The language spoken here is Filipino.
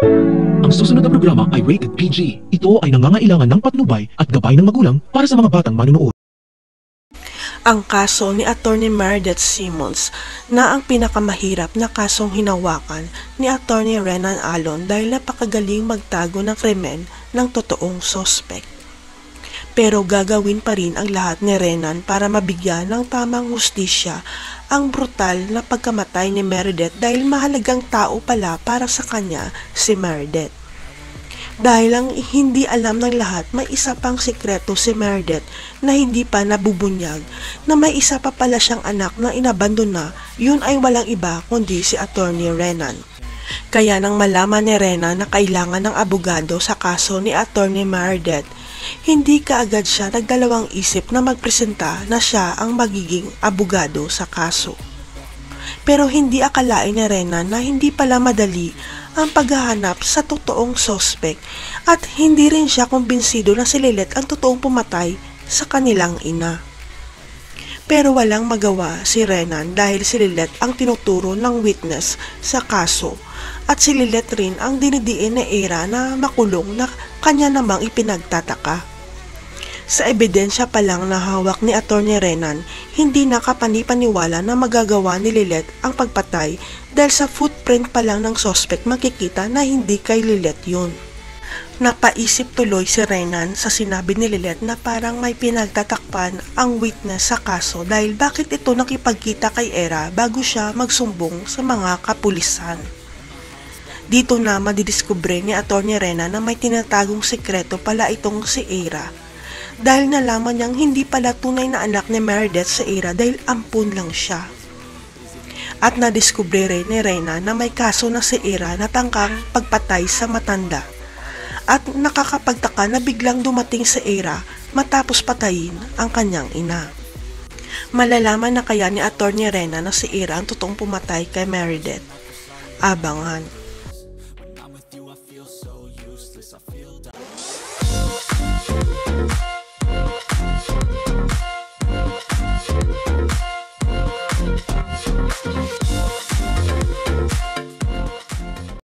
Ang susunod na programa ay rated PG. Ito ay nangangailangan ng patnubay at gabay ng magulang para sa mga batang manunood. Ang kaso ni Atty. Meredith Simmons na ang pinakamahirap na kasong hinawakan ni Atty. Renan Alon dahil napakagaling magtago ng krimen ng totoong sospek. Pero gagawin pa rin ang lahat ni Renan para mabigyan ng tamang hustisya ang brutal na pagkamatay ni Meredith dahil mahalagang tao pala para sa kanya si Meredith. Dahil ang hindi alam ng lahat, may isa pang sikreto si Meredith na hindi pa nabubunyag, na may isa pa pala siyang anak na inabandona, yun ay walang iba kundi si Atty. Renan. Kaya nang malaman ni Renan na kailangan ng abogado sa kaso ni Atty. Meredith, hindi kaagad siya nagdalawang isip na magpresenta na siya ang magiging abogado sa kaso. Pero hindi akalain ni Renan na hindi pala madali ang paghahanap sa totoong sospek at hindi rin siya kumbinsido na si Lilith ang totoong pumatay sa kanilang ina. Pero walang magawa si Renan dahil si Lilith ang tinuturo ng witness sa kaso at si Lilith rin ang dinidiin ni Ira na makulong na kanya namang ipinagtataka. Sa ebidensya pa lang na hawak ni Atty. Renan, hindi nakapanipaniwala na magagawa ni Lilith ang pagpatay dahil sa footprint pa lang ng suspect makikita na hindi kay Lilith yun. Napaisip tuloy si Renan sa sinabi ni Lilith na parang may pinagtatakpan ang witness sa kaso dahil bakit ito nakipagkita kay Era bago siya magsumbong sa mga kapulisan. Dito na madidiskubre ni Atty. Renan na may tinatagong sekreto pala itong si Era. Dahil nalaman niyang hindi pala tunay na anak ni Meredith si Ira dahil ampun lang siya. At nadiskubre rin ni Renan na may kaso na si Ira na tangkang pagpatay sa matanda. At nakakapagtaka na biglang dumating si Ira matapos patayin ang kanyang ina. Malalaman na kaya ni Atty. Renan na si Ira ang totoong pumatay kay Meredith. Abangan.